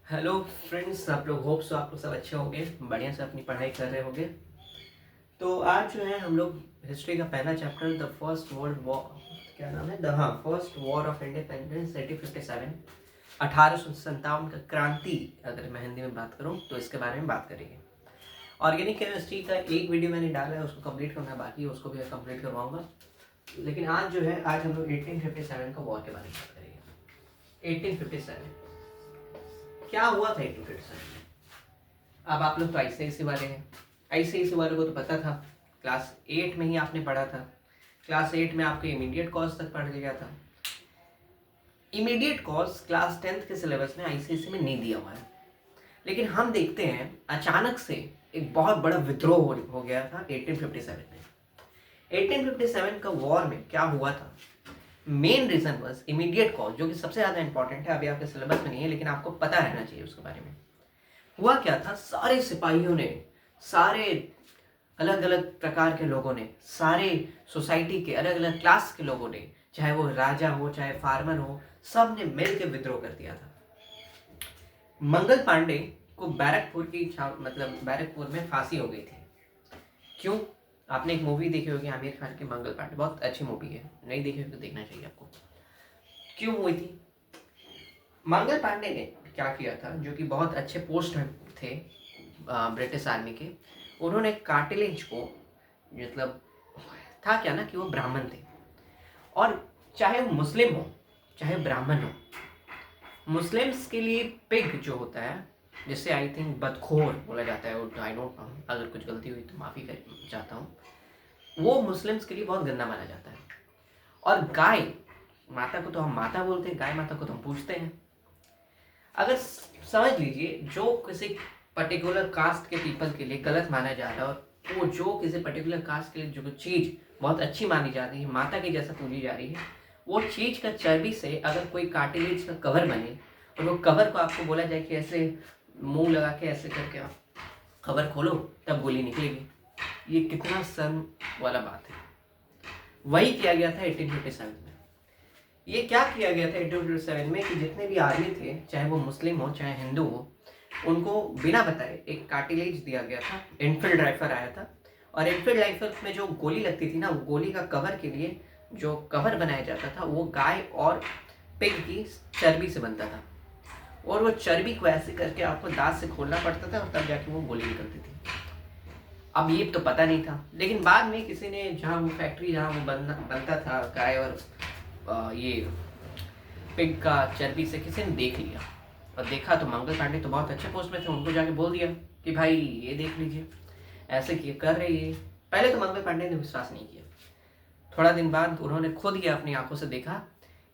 Hello friends, आप लोग hope so आप लोग सब अच्छे होंगे, बढ़िया से अपनी पढ़ाई कर रहे होंगे। तो आज जो है हम लोग हिस्ट्री का पहला chapter the first world war, क्या नाम है, द हाँ फर्स्ट वॉर ऑफ इंडिपेंडेंस 1857, 1857 का क्रांति, अगर मैं हिंदी में बात करूँ तो इसके बारे में बात करेंगे। ऑर्गेनिक केमिस्ट्री का एक वीडियो मैंने डाला है, उसको कंप्लीट करना बाकी है, उसको भी कंप्लीट करवाऊंगा। लेकिन आज जो है, आज हम लोग 1857 का वॉर के बारे में बात करेंगे। 1857 क्या हुआ था 1857 में? अब आप लोग तो आईसीआईसी वाले हैं, आईसीआईसी वालों को तो पता था, क्लास 8 में ही आपने पढ़ा था। क्लास 8 में आपको इमीडिएट कॉज तक पढ़ लिया था। इमीडिएट कॉज क्लास 10th के सिलेबस में आईसीआईसी में नहीं दिया हुआ है, लेकिन हम देखते हैं अचानक से एक बहुत बड़ा विद्रोह हो गया था 1857 में। 1857 का वॉर में क्या हुआ था? Main reason was immediate cause, जो कि सबसे ज़्यादा इंपॉर्टेंट है, अभी आपके सिलेबस में नहीं है लेकिन आपको पता रहना चाहिए उसके बारे में। हुआ क्या था, सारे सिपाहियों ने, सारे अलग अलग प्रकार के लोगों ने, सारे सोसाइटी के अलग अलग क्लास के लोगों ने, चाहे वो राजा हो चाहे फार्मर हो, सब ने मिलकर विद्रोह कर दिया था। मंगल पांडे को बैरकपुर की मतलब बैरकपुर में फांसी हो गई थी। क्यों? आपने एक मूवी देखी होगी आमिर खान की, मंगल पांडे, बहुत अच्छी मूवी है, नहीं देखी होगी तो देखना चाहिए आपको। क्यों हुई थी? मंगल पांडे ने क्या किया था, जो कि बहुत अच्छे पोस्ट में थे ब्रिटिश आर्मी के, उन्होंने कार्टिलेज को, मतलब था क्या ना कि वो ब्राह्मण थे, और चाहे वो मुस्लिम हो चाहे ब्राह्मण हो, मुस्लिम्स के लिए पिग जो होता है, जिससे आई थिंक बदखोर बोला जाता है, आई डोंट नो, अगर कुछ गलती हुई तो माफ़ी कर चाहता हूँ, वो मुस्लिम्स के लिए बहुत गंदा माना जाता है। और गाय माता को तो हम माता बोलते हैं, गाय माता को तो हम पूछते हैं। अगर समझ लीजिए, जो किसी पर्टिकुलर कास्ट के पीपल के लिए गलत माना जा रहा है, और वो जो किसी पर्टिकुलर कास्ट के लिए जो चीज़ बहुत अच्छी मानी जा रही है, माता की जैसा पूजी जा रही है, वो चीज़ का चर्बी से अगर कोई कार्टिलेज का कवर बने, और वो कवर को आपको बोला जाए कि ऐसे मुंह लगा के ऐसे करके आप कवर खोलो तब गोली निकलेगी, ये कितना शर्म वाला बात है। वही किया गया था 1857 में। ये क्या किया गया था 1857 में कि जितने भी आर्मी थे, चाहे वो मुस्लिम हो चाहे हिंदू हो, उनको बिना बताए एक कार्टिलेज दिया गया था। इनफील्ड राइफल आया था, और इनफील्ड राइफल में जो गोली लगती थी ना, वो गोली का कवर के लिए जो कवर बनाया जाता था, वो गाय और पिग की चर्बी से बनता था, और वो चर्बी को ऐसे करके आपको दांत से खोलना पड़ता था, और तब जाके वो गोली निकलती थी। अब ये तो पता नहीं था, लेकिन बाद में किसी ने, जहाँ वो फैक्ट्री जहाँ वो बनता था गाय और ये पिग का चर्बी से, किसी ने देख लिया, और देखा तो मंगल पांडे तो बहुत अच्छे पोस्ट में थे, उनको जाके बोल दिया कि भाई ये देख लीजिए, ऐसे किए कर रही है। पहले तो मंगल पांडे ने विश्वास नहीं किया, थोड़ा दिन बाद उन्होंने खुद ही अपनी आंखों से देखा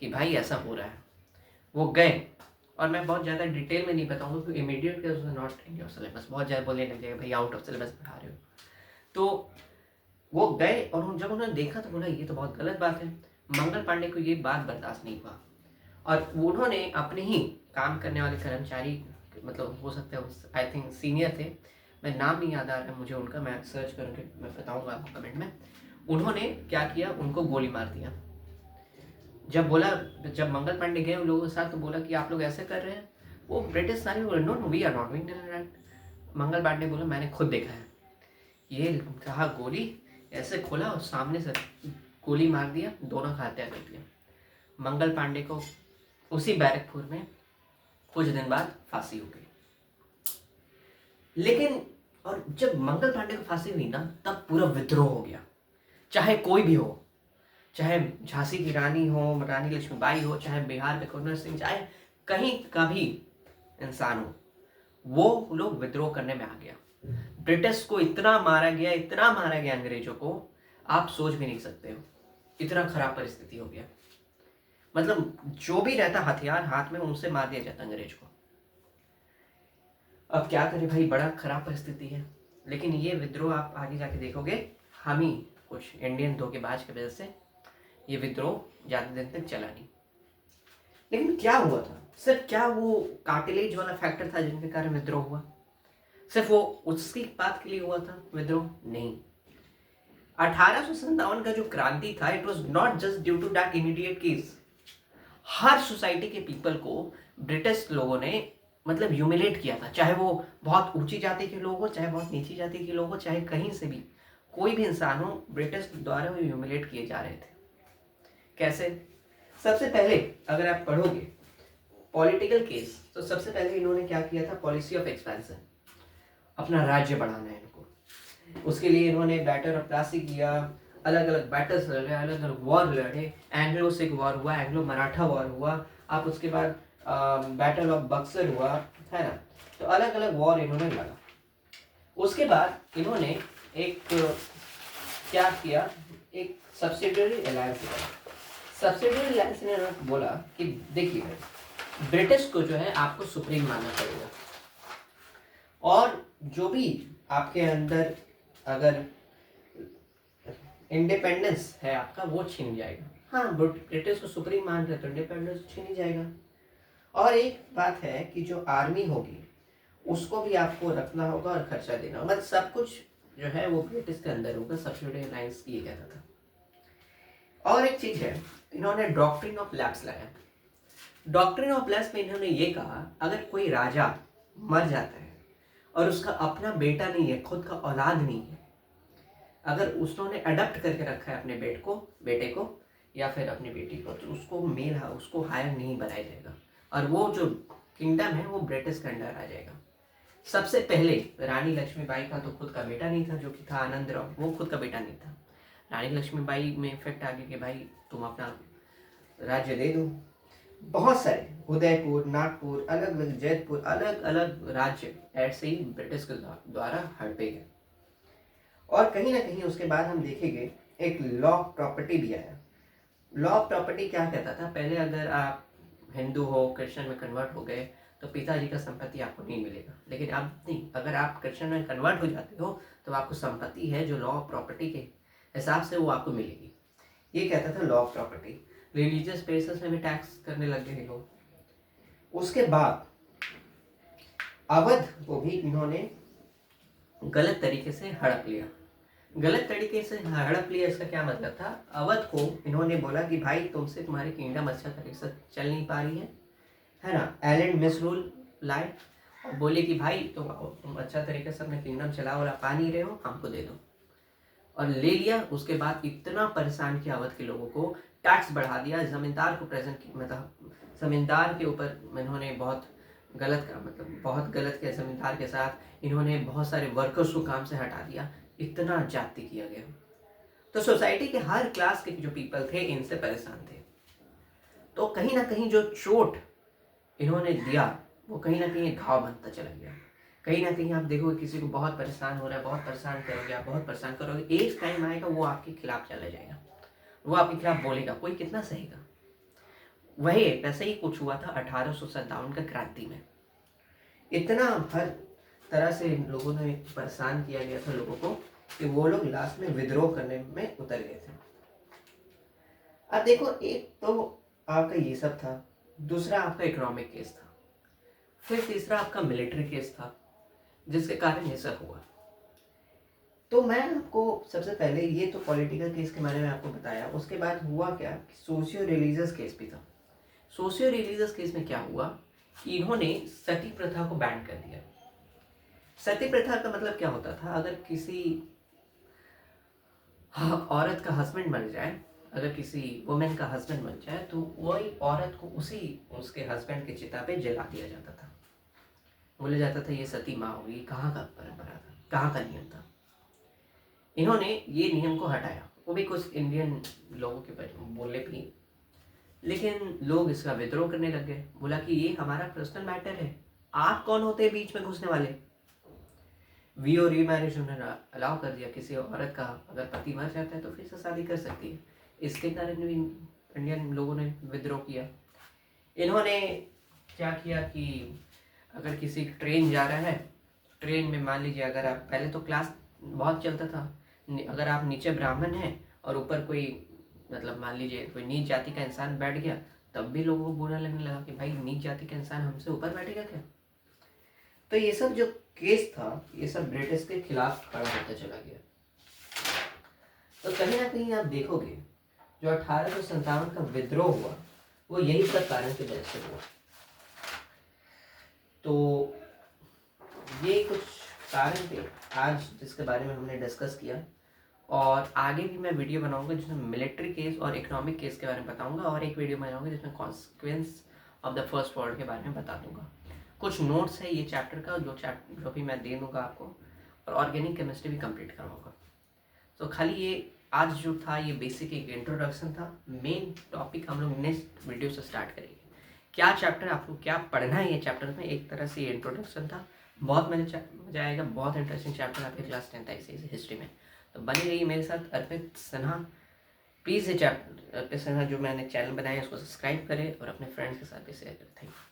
कि भाई ऐसा हो रहा है। वो गए, और मैं बहुत ज़्यादा डिटेल में नहीं बताऊंगा क्योंकि immediate not in your syllabus, बहुत ज़्यादा बोलने लग जाएगा भाई आउट ऑफ सिलेबस पढ़ा रहे हो। तो वो गए, और जब उन्होंने देखा तो बोला ये तो बहुत गलत बात है। मंगल पांडे को ये बात बर्दाश्त नहीं हुआ, और उन्होंने अपने ही काम करने वाले कर्मचारी, मतलब हो सकता है आई थिंक सीनियर थे, मैं नाम नहीं याद आ रहा है मुझे उनका, मैं सर्च करके मैं बताऊंगा आपको कमेंट में। उन्होंने क्या किया, उनको गोली मार दिया। जब मंगल पांडे गए उन लोगों के साथ तो बोला कि आप लोग ऐसे कर रहे हैं, वो ब्रिटिश आर्मी बोले no no we are not doing right. Mangal Pandey बोला मैंने खुद देखा है, ये कहा गोली ऐसे खोला और सामने से गोली मार दिया, दोनों का हत्या कर दिया। मंगल पांडे को उसी बैरकपुर में कुछ दिन बाद फांसी हो गई। लेकिन और जब मंगल पांडे को फांसी हुई ना, तब पूरा विद्रोह हो गया, चाहे कोई भी हो, चाहे झांसी की रानी हो, रानी लक्ष्मीबाई हो, चाहे बिहार में कुंवर सिंह, चाहे कहीं का भी इंसान हो, वो लोग विद्रोह करने में आ गया। ब्रिटिश को इतना मारा गया, इतना मारा गया अंग्रेजों को, आप सोच भी नहीं सकते हो, इतना खराब परिस्थिति हो गया। मतलब जो भी रहता हथियार हाथ में, उनसे मार दिया जाता अंग्रेज को। अब क्या करें भाई, बड़ा खराब परिस्थिति है। लेकिन ये विद्रोह आप आगे जाके देखोगे, हम ही कुछ इंडियन धोखेबाज की वजह से ये विद्रोह ज्यादा दिन तक चला नहीं। लेकिन क्या हुआ था, सिर्फ क्या वो कार्टिलेज वाला फैक्टर था जिनके कारण विद्रोह हुआ? सिर्फ वो उसकी बात के लिए हुआ था विद्रोह? नहीं। 1857 का जो क्रांति था, it was not just due to that immediate case. हर सोसाइटी के पीपल को ब्रिटिश लोगों ने मतलब ह्यूमिलेट किया था, चाहे वो बहुत ऊंची जाति के लोग हो, चाहे बहुत नीची जाति के लोग हो, चाहे कहीं से भी कोई भी इंसान हो, ब्रिटिश द्वारा वो ह्यूमिलेट किए जा रहे थे। कैसे? सबसे पहले अगर आप पढ़ोगे पॉलिटिकल केस, तो सबसे पहले इन्होंने क्या किया था, पॉलिसी ऑफ एक्सपेंशन, अपना राज्य बढ़ाना है इनको। उसके लिए इन्होंने बैटल ऑफ प्लासी किया, अलग अलग बैटल्स लड़े, अलग अलग वॉर लड़े। एंग्लो सिख वॉर हुआ, एंग्लो मराठा वॉर हुआ, आप उसके बाद बैटल ऑफ बक्सर हुआ, है ना। तो अलग अलग वॉर इन्होंने लड़ा। उसके बाद इन्होंने एक क्या किया, एक सब्सिडियरी अलायंस किया। सब्सिडियरी अलायंस ने बोला कि देखिए ब्रिटिश को जो है आपको सुप्रीम मानना पड़ेगा, और जो भी आपके अंदर अगर इंडिपेंडेंस है आपका, वो छीन जाएगा। हाँ, ब्रिटिश को सुप्रीम मान रहे तो इंडिपेंडेंस छीन ही जाएगा। और एक बात है कि जो आर्मी होगी उसको भी आपको रखना होगा और खर्चा देना होगा, मतलब सब कुछ जो है वो ब्रिटिश के अंदर होगा। सब्सिडियरी अलायंस ये कहता था। और एक चीज है, इन्होंने डॉक्ट्रिन ऑफ लैप्स लाया। डॉक्ट्रिन ऑफ लैप्स में इन्होंने ये कहा, अगर कोई राजा मर जाता है और उसका अपना बेटा नहीं है, खुद का औलाद नहीं है, अगर उसने अडॉप्ट करके रखा है अपने बेटे को या फिर अपनी बेटी को, तो उसको हायर नहीं बनाया जाएगा, और वो जो किंगडम है वो ब्रिटिश के अंडर आ जाएगा। सबसे पहले रानी लक्ष्मीबाई का तो खुद का बेटा नहीं था, जो कि था आनंदराव, वो खुद का बेटा नहीं था। रानी लक्ष्मीबाई में इफेक्ट आ गया कि भाई तुम अपना राज्य दे दो। बहुत सारे उदयपुर, नागपुर, अलग अलग जयपुर, अलग अलग राज्य ऐसे ही ब्रिटिश के द्वारा हड़पे गए। और कहीं ना कहीं उसके बाद हम देखेंगे एक लॉ ऑफ प्रॉपर्टी भी आया। लॉ ऑफ प्रॉपर्टी क्या कहता था, पहले अगर आप हिंदू हो, क्रिश्चियन में कन्वर्ट हो गए तो पिताजी का संपत्ति आपको नहीं मिलेगा, लेकिन अब नहीं, अगर आप क्रिश्चियन में कन्वर्ट हो जाते हो तो आपको संपत्ति है जो लॉ ऑफ प्रॉपर्टी के हिसाब से वो आपको मिलेगी। ये कहता था law of property. Religious basis में भी टैक्स करने लग गए लोग। उसके बाद अवध को भी इन्होंने गलत तरीके से हड़प लिया। गलत तरीके से हड़प लिया, इसका क्या मतलब था, अवध को इन्होंने बोला कि भाई तुमसे तुम्हारी किंगडम अच्छा तरीके से चल नहीं पा रही है ना। एलेंड मिसरूल लाए और बोले कि भाई तुम अच्छा तरीके से अपना किंगडम चलाओ, और पा नहीं रहे हो, हमको दे दो, और ले लिया। उसके बाद इतना परेशान किया अवध के लोगों को, टैक्स बढ़ा दिया, जमींदार को प्रेजेंट किया, मतलब जमींदार के ऊपर इन्होंने बहुत गलत किया। जमींदार के साथ इन्होंने बहुत सारे वर्कर्स को काम से हटा दिया, इतना जाति किया गया। तो सोसाइटी के हर क्लास के जो पीपल थे इनसे परेशान थे। तो कहीं ना कहीं जो चोट इन्होंने दिया वो कहीं ना कहीं घाव बनता चला गया। कहीं ना कहीं आप देखोगे किसी को बहुत परेशान हो रहा है, बहुत परेशान करोगे, आप बहुत परेशान करोगे, एक टाइम आएगा वो आपके खिलाफ चला जाएगा, वो आपके खिलाफ बोलेगा, कोई कितना सहेगा। वही वैसे ही कुछ हुआ था 1857 का क्रांति में। इतना हर तरह से लोगों ने परेशान किया गया था लोगों को कि वो लोग लास्ट में विद्रोह करने में उतर गए थे। अब देखो, एक तो आपका ये सब था, दूसरा आपका इकोनॉमिक केस था, फिर तीसरा आपका मिलिट्री केस था, जिसके कारण ये सब हुआ। तो मैं आपको सबसे पहले ये तो पॉलिटिकल केस के बारे में आपको बताया। उसके बाद हुआ क्या, सोशियो रिलीजियस केस भी था। सोशियो रिलीजियस केस में क्या हुआ कि इन्होंने सती प्रथा को बैन कर दिया। सती प्रथा का मतलब क्या होता था, अगर किसी औरत का हस्बैंड मर जाए, अगर किसी वुमेन का हस्बैंड मर जाए, तो वही औरत को उसके हस्बैंड के चिता पे जला दिया जाता था। बोला जाता था ये सती माँ होगी। कहाँ का परंपरा था, कहाँ का नियम था। इन्होंने ये नियम को हटाया, वो भी कुछ इंडियन लोगों के बोले भी, लेकिन लोग इसका विद्रोह करने लग गए। बोला कि ये हमारा पर्सनल मैटर है, आप कौन होते हैं बीच में घुसने वाले। वीओ रीमैरिज उन्होंने अलाउ कर दिया, किसी औरत का अगर पति मर जाता है तो फिर से शादी कर सकती है। इसके कारण भी इंडियन लोगों ने विद्रोह किया। इन्होंने क्या किया कि अगर किसी ट्रेन जा रहा है, ट्रेन में मान लीजिए अगर आप, पहले तो क्लास बहुत चलता था, अगर आप नीचे ब्राह्मण हैं और ऊपर कोई, मतलब मान लीजिए कोई नीच जाति का इंसान बैठ गया, तब भी लोगों को बुरा लगने लगा कि भाई नीच जाति का इंसान हमसे ऊपर बैठेगा क्या। तो ये सब जो केस था, ये सब ब्रिटिश के खिलाफ खड़ा होता चला गया। तो कहीं ना कहीं आप देखोगे जो 1857 का विद्रोह हुआ वो यही सब कारण की वजह से हुआ। तो ये कुछ कारण थे आज जिसके बारे में हमने डिस्कस किया, और आगे भी मैं वीडियो बनाऊंगा जिसमें मिलिट्री केस और इकोनॉमिक केस के बारे में बताऊंगा, और एक वीडियो बनाऊंगा जिसमें consequence of the first world के बारे में बता दूंगा। कुछ नोट्स है ये चैप्टर का जो भी मैं दे दूंगा आपको, और ऑर्गेनिक केमिस्ट्री भी कंप्लीट करवाऊंगा। तो खाली ये आज जो था ये बेसिक एक इंट्रोडक्शन था। मेन टॉपिक हम लोग नेक्स्ट वीडियो से स्टार्ट करेंगे। क्या चैप्टर आपको क्या पढ़ना है ये चैप्टर में, एक तरह से ये इंट्रोडक्शन था। बहुत मजा आएगा, बहुत इंटरेस्टिंग चैप्टर आपके क्लास 10th ICSE हिस्ट्री में। तो बने रहिए मेरे साथ। अर्पित सिन्हा, प्लीज़ ये चैप्टर अर्पित सिन्हा जो मैंने चैनल बनाया है उसको सब्सक्राइब करें और अपने फ्रेंड्स के साथ भी शेयर करें। Thank you.